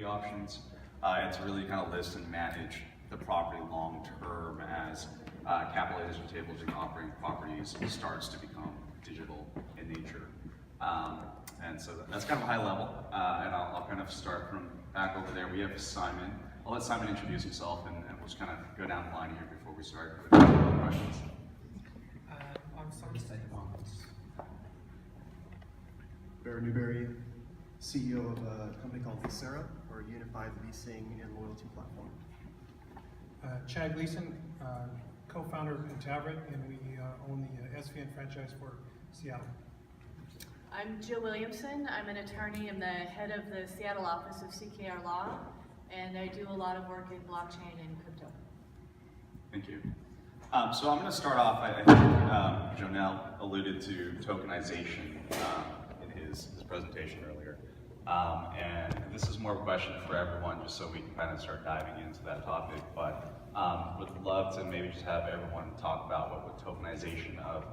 options, and to really kind of list and manage the property long term as capitalization tables and operating properties starts to become digital in nature. And so that's kind of a high level, and I'll kind of start from back over there. We have Simon. I'll let Simon introduce himself, and we'll just kind of go down the line here before we start with questions. I'm Simon State Departments. Barry Newberry, CEO of a company called Visera, or a unified leasing and loyalty platform. Chad Gleason, co-founder of Intavrit, and we own the SVN franchise for Seattle. I'm Jill Williamson. I'm an attorney. I'm the head of the Seattle office of CKR Law, and I do a lot of work in blockchain and crypto. Thank you. So I'm going to start off, I think Jonelle alluded to tokenization in his presentation earlier. And this is more of a question for everyone, just so we can kind of start diving into that topic. But would love to maybe just have everyone talk about what tokenization of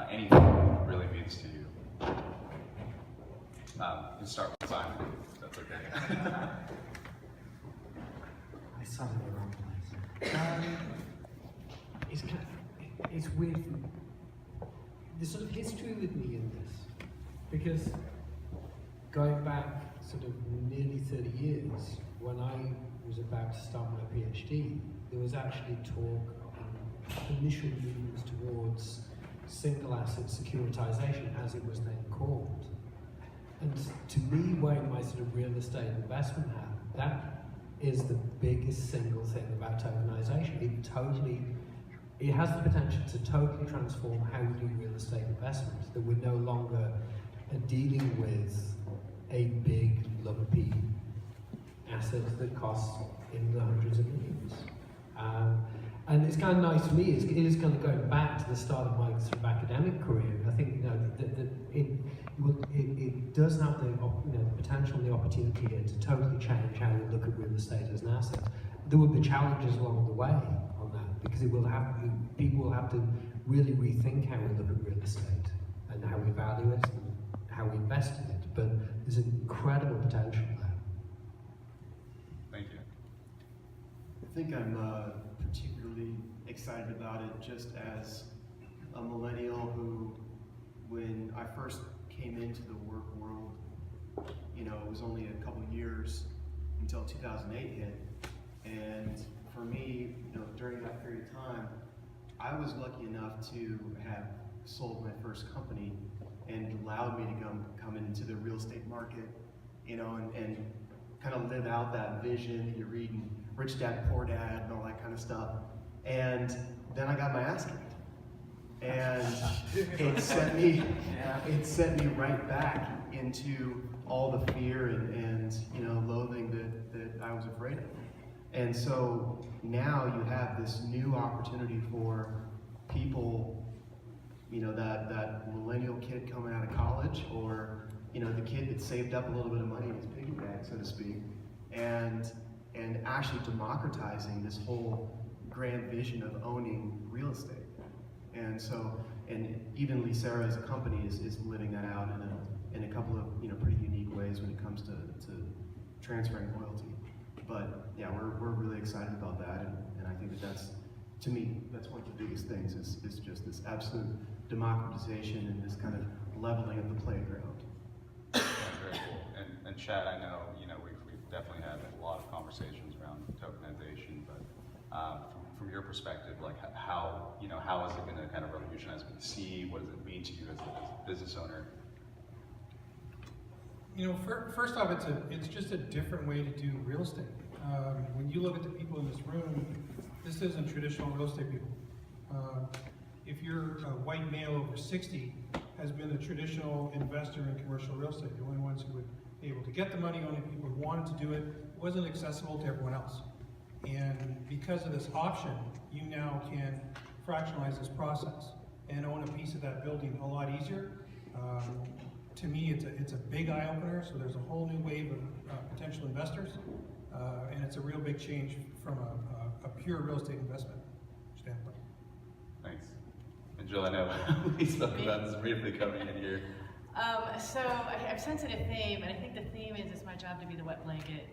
anything really means to you. Let's start with Simon, if that's okay. I started in the wrong place. It's weird. There's sort of history with me in this, because going back sort of nearly 30 years, when I was about to start my PhD, there was actually talk of initial movements towards single asset securitization, as it was then called. And to me, wearing my sort of real estate investment hat, that is the biggest single thing about tokenization. It has the potential to totally transform how we do real estate investments, that we're no longer dealing with a big, lumpy asset that costs in the hundreds of millions. And it's kind of nice for me, it is kind of going back to the start of my sort of academic career. I think, you know, that it does have the, the potential and the opportunity here to totally change how we look at real estate as an asset. There will be challenges along the way on that, because people will have to really rethink how we look at real estate and how we value it and how we invest in it. But there's an incredible potential there. Thank you. I think I'm particularly excited about it just as a millennial who, when I first came into the work world, it was only a couple years until 2008 hit. And for me, during that period of time, I was lucky enough to have sold my first company, and it allowed me to come into the real estate market, and kind of live out that vision that you read in Rich Dad, Poor Dad, and all that kind of stuff. And then I got my ass kicked, and it set me right back into all the fear and loathing that I was afraid of. And so now you have this new opportunity for people, that millennial kid coming out of college, or the kid that saved up a little bit of money in his piggy bank, so to speak, and actually democratizing this whole grand vision of owning real estate. And so, and even Visera as a company is living that out in a couple of pretty unique ways when it comes to transferring loyalty. But yeah, we're really excited about that, and I think that's, to me, that's one of the biggest things is just this absolute democratization and this kind of leveling of the playground. That's very cool. And Chad, I know we've definitely had a lot of conversations around tokenization, but from your perspective, like how is it going to kind of revolutionize VC? What does it mean to you as a business owner? First off, it's just a different way to do real estate. When you look at the people in this room, this isn't traditional real estate people. If you're a white male over 60, has been a traditional investor in commercial real estate. The only ones who would be able to get the money, only people who wanted to do it, wasn't accessible to everyone else. And because of this option, you now can fractionalize this process and own a piece of that building a lot easier. To me, it's a big eye opener. So there's a whole new wave of potential investors, and it's a real big change from a pure real estate investment standpoint. Thanks. And Jill, I know we spoke about this briefly coming in here. So I'm sensing a theme, and I think the theme is it's my job to be the wet blanket.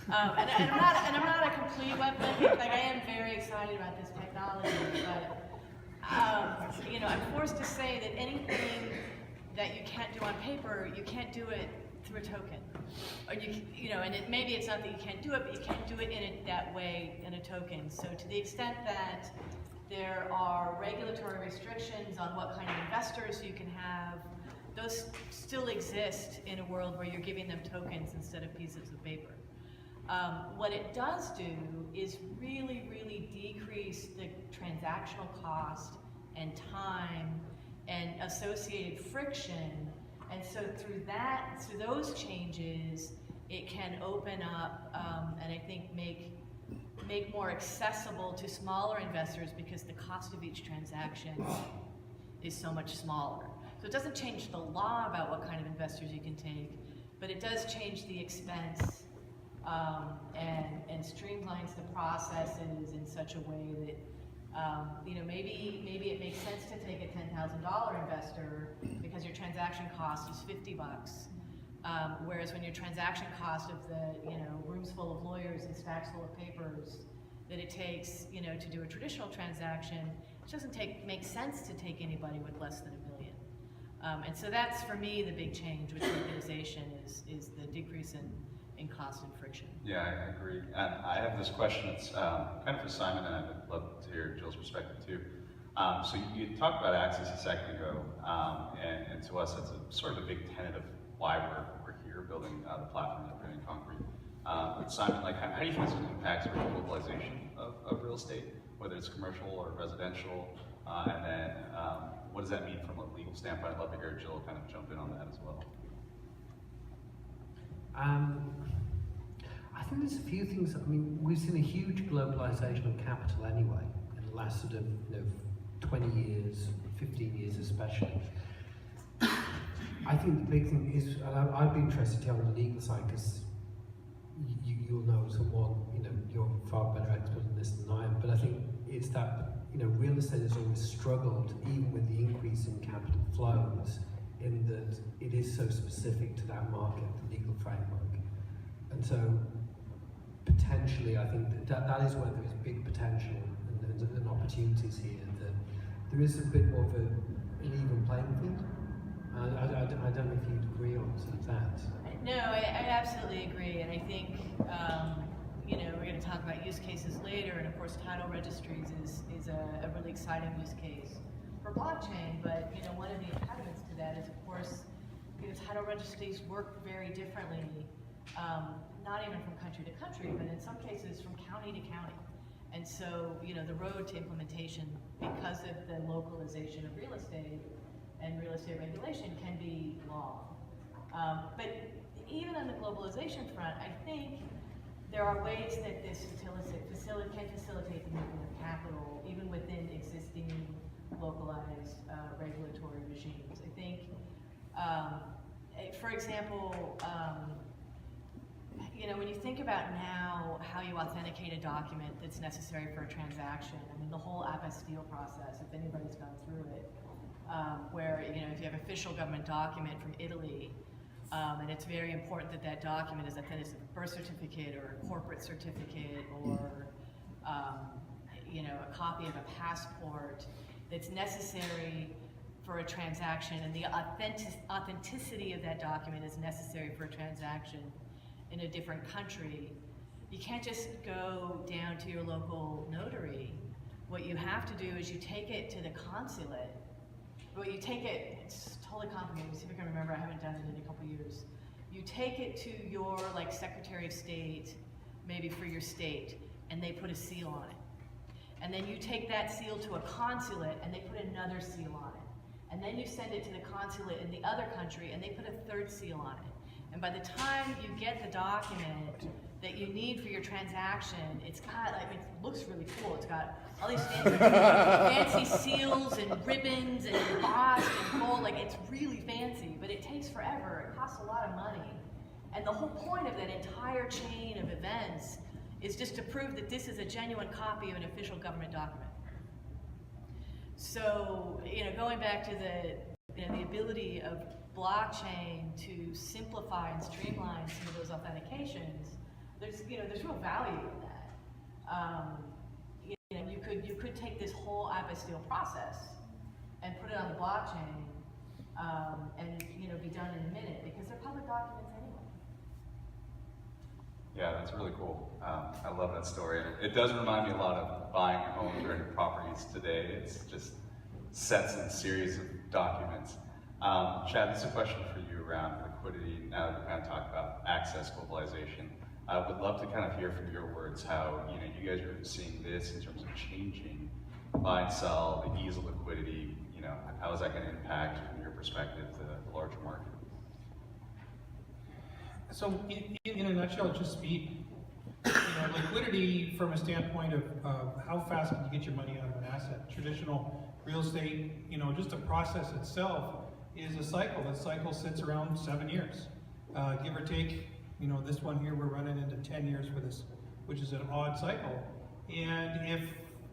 And I'm not a complete web geek. Like, I am very excited about this technology, but you know, I'm forced to say that anything that you can't do on paper, you can't do it through a token. Or you know, and maybe it's not that you can't do it, but you can't do it in that way in a token. So to the extent that there are regulatory restrictions on what kind of investors you can have, those still exist in a world where you're giving them tokens instead of pieces of paper. What it does do is really, really decrease the transactional cost and time and associated friction. And so through those changes, it can open up and I think make more accessible to smaller investors because the cost of each transaction is so much smaller. So it doesn't change the law about what kind of investors you can take, but it does change the expense and streamlines the processes in such a way that you know, maybe it makes sense to take a $10,000 investor because your transaction cost is $50. Whereas when your transaction cost of the, you know, rooms full of lawyers and stacks full of papers that it takes, you know, to do a traditional transaction, it doesn't make sense to take anybody with less than $1 million. And so that's, for me, the big change with tokenization is the decrease in cost and friction. Yeah, I agree. And I have this question that's kind of for Simon, and I'd love to hear Jill's perspective too. So you talked about access a second ago, and to us that's a sort of a big tenet of why we're here building the platform that we're doing in concrete. But Simon, like, how do you think this impacts the globalization of real estate, whether it's commercial or residential, and then what does that mean from a legal standpoint? I'd love to hear Jill kind of jump in on that as well. I think there's a few things. I mean, we've seen a huge globalization of capital anyway in the last sort of 20 years, 15 years especially. I think the big thing is, and I'd be interested to hear on the legal side because you'll know someone, you're far better expert in this than I am, but I think it's that, real estate has always struggled, even with the increase in capital flows, in that it is so specific to that market, the legal framework. And so, potentially, I think that is where there is big potential and opportunities here, that there is a bit more of an even playing field. I don't know if you'd agree on sort of that. No, I absolutely agree, and I think we're going to talk about use cases later, and of course title registries is a really exciting use case for blockchain, but one of the impediments to that is, of course, title registries work very differently, not even from country to country, but in some cases from county to county. And so, the road to implementation, because of the localization of real estate and real estate regulation, can be long. But even on the globalization front, I think there are ways that this can facilitate the movement of capital, even within existing localized regulatory regimes. I think, for example, when you think about now how you authenticate a document that's necessary for a transaction, I mean, the whole apostille process, if anybody's gone through it, where, if you have official government document from Italy, and it's very important that that document is authentic, a birth certificate or a corporate certificate or, a copy of a passport that's necessary for a transaction, and the authenticity of that document is necessary for a transaction in a different country. You can't just go down to your local notary. What you have to do is you take it to the consulate. It's totally complicated, see if I can remember, I haven't done it in a couple years. You take it to your Secretary of State, maybe for your state, and they put a seal on it. And then you take that seal to a consulate and they put another seal on it. And then you send it to the consulate in the other country and they put a third seal on it. And by the time you get the document that you need for your transaction, it's got, it looks really cool. It's got all these fancy seals and ribbons and embossed and gold. It's really fancy, but it takes forever. It costs a lot of money. And the whole point of that entire chain of events is just to prove that this is a genuine copy of an official government document. So, going back to the ability of blockchain to simplify and streamline some of those authentications, there's real value in that. You could take this whole apostille process and put it on the blockchain, and be done in a minute, because they're public documents anyway. Yeah, that's really cool. I love that story. And it does remind me a lot of buying homes or properties today. It's just sets and series of documents. Chad, this is a question for you around liquidity. Now that we kind of talked about access, globalization, I would love to kind of hear from your words how you guys are seeing this in terms of changing buy and sell, the ease of liquidity. How is that going to impact, from your perspective, the larger market? So in a nutshell, it's just speed. Liquidity from a standpoint of how fast can you get your money out of an asset. Traditional real estate, just the process itself is a cycle. That cycle sits around 7 years, give or take. This one here, we're running into 10 years for this, which is an odd cycle. And if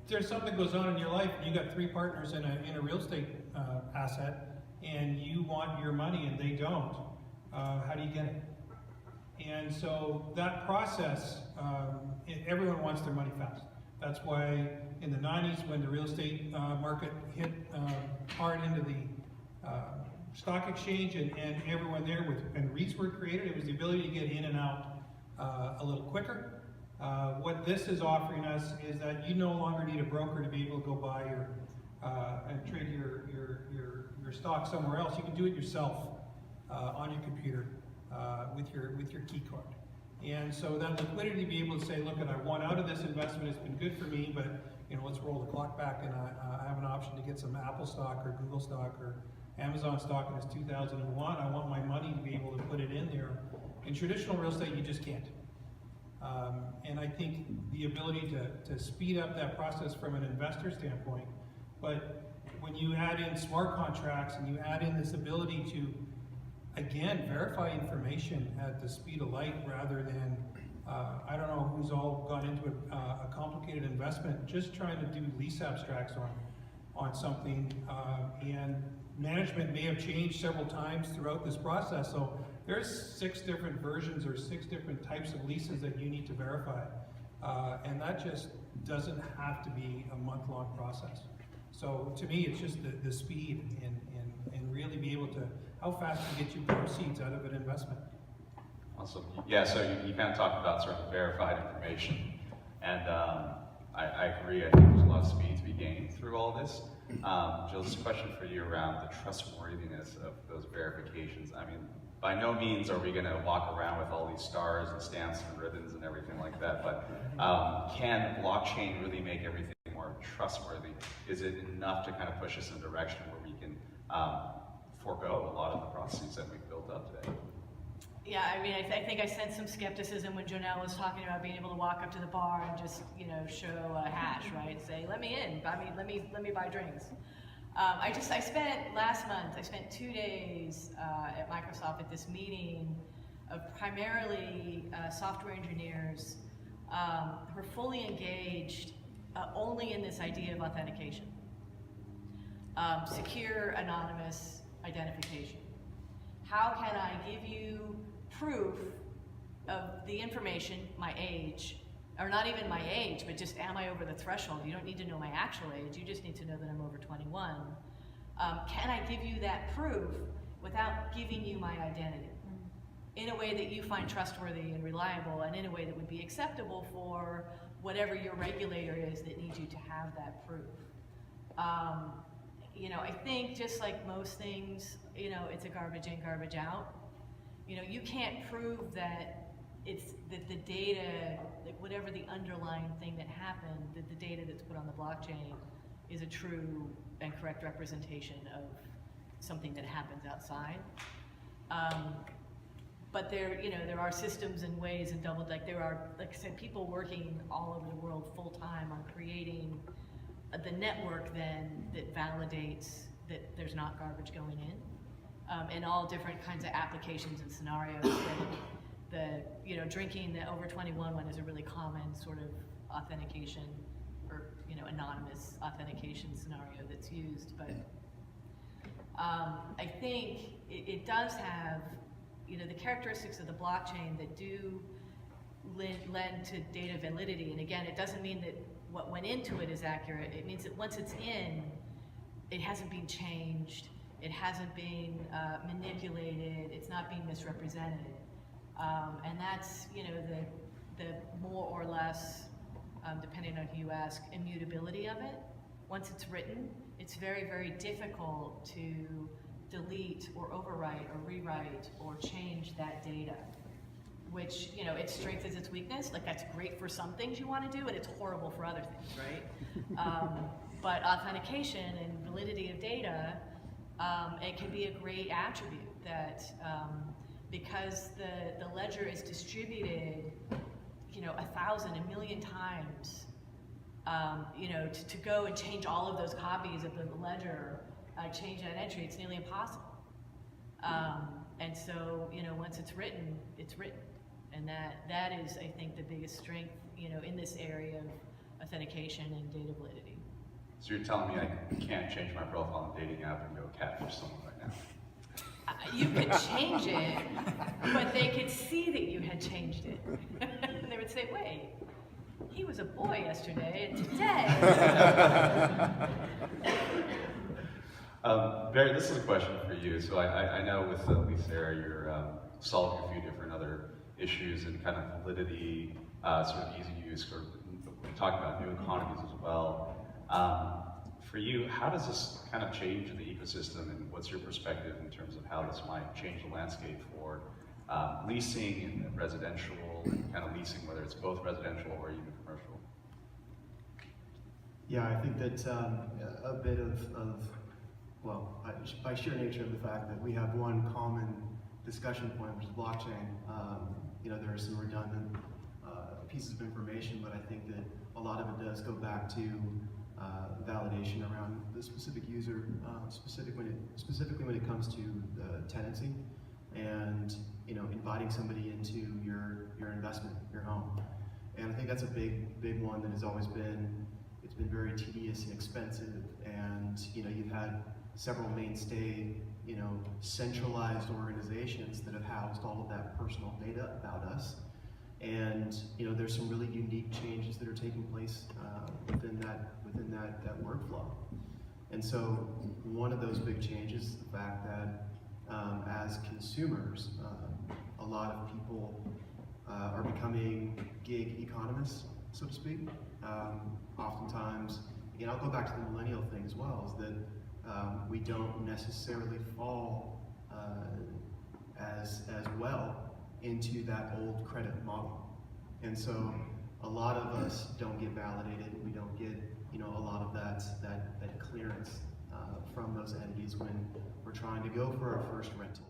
there's something goes on in your life, and you got 3 partners in a real estate asset, and you want your money and they don't, how do you get it? And so that process, everyone wants their money fast. That's why in the 90s, when the real estate market hit hard into the stock exchange and everyone there and REITs were created, it was the ability to get in and out a little quicker. What this is offering us is that you no longer need a broker to be able to go buy and trade your stock somewhere else. You can do it yourself on your computer with your key card. And so that liquidity to be able to say, look, I want out of this investment, it's been good for me, but let's roll the clock back, and I have an option to get some Apple stock or Google stock or Amazon stock, and it's 2001. I want my money to be able to put it in there. In traditional real estate, you just can't. And I think the ability to speed up that process from an investor standpoint, but when you add in smart contracts and you add in this ability to, again, verify information at the speed of light rather than, I don't know who's all gone into a complicated investment, just trying to do lease abstracts on something, and management may have changed several times throughout this process. So there's 6 different versions or 6 different types of leases that you need to verify. And that just doesn't have to be a month-long process. So to me, it's just the speed and really be able to, how fast you get your proceeds out of an investment. Awesome. Yeah, so you kind of talked about sort of verified information. And I agree, I think there's a lot of speed to be gained through all this. Jill, this is a question for you around the trustworthiness of those verifications. I mean, by no means are we going to walk around with all these stars and stamps and ribbons and everything like that, but can blockchain really make everything more trustworthy? Is it enough to kind of push us in a direction where we can forego a lot of the processes that we've built up today? Yeah, I mean, I think I sensed some skepticism when Jonelle was talking about being able to walk up to the bar and just, show a hash, right? Say, let me in. Let me buy drinks. I spent 2 days at Microsoft at this meeting of primarily software engineers who are fully engaged only in this idea of authentication. Secure, anonymous identification. How can I give you proof of the information, my age, or not even my age, but just am I over the threshold? You don't need to know my actual age, you just need to know that I'm over 21. Can I give you that proof without giving you my identity? In a way that you find trustworthy and reliable, and in a way that would be acceptable for whatever your regulator is that needs you to have that proof. I think just like most things, it's a garbage in, garbage out. You can't prove that that the data, like whatever the underlying thing that happened, that the data that's put on the blockchain is a true and correct representation of something that happens outside. But there are systems and ways and there are, like I said, people working all over the world full time on creating the network then that validates that there's not garbage going in, and all different kinds of applications and scenarios. The drinking the over 21 one is a really common sort of authentication or anonymous authentication scenario that's used. But I think it does have the characteristics of the blockchain that do lend to data validity. And again, it doesn't mean that what went into it is accurate. It means that once it's in, it hasn't been changed, it hasn't been manipulated, it's not being misrepresented. And that's, you know, the more or less, depending on who you ask, immutability of it. Once it's written, it's very, very difficult to delete or overwrite or rewrite or change that data, which, you know, its strength is its weakness. Like, that's great for some things you want to do, and it's horrible for other things, right? But authentication and validity of data, it can be a great attribute that, because the ledger is distributed, you know, 1,000, 1,000,000 times, you know, to go and change all of those copies of the ledger, change that entry, it's nearly impossible. And so, you know, once it's written, it's written. And that is, I think, the biggest strength, you know, in this area of authentication and data validity. So you're telling me I can't change my profile on a dating app and go catfish someone right now? You could change it, but they could see that you had changed it. And they would say, wait, he was a boy yesterday, and today. Barry, this is a question for you. So I know with Lisa, you're solving a few different other issues and kind of validity, sort of easy use, or we talked about new economies as well. For you, how does this kind of change the ecosystem, and what's your perspective in terms of how this might change the landscape for leasing and residential, and kind of leasing, whether it's both residential or even commercial? Yeah, I think that a bit of well, by sheer nature of the fact that we have one common discussion point, which is blockchain, you know, there are some redundant pieces of information, but I think that a lot of it does go back to validation around the specific user, specifically when it comes to the tenancy and, you know, inviting somebody into your investment, your home. And I think that's a big one that has always been, it's been very tedious and expensive, and, you know, you've had several mainstay, you know, centralized organizations that have housed all of that personal data about us. And, you know, there's some really unique changes that are taking place within that workflow. And so one of those big changes is the fact that as consumers, a lot of people are becoming gig economists, so to speak. Oftentimes, you know, I'll go back to the millennial thing as well, is that we don't necessarily fall as well into that old credit model. And so a lot of us don't get validated, we don't get, you know, a lot of that clearance from those entities when we're trying to go for our first rental.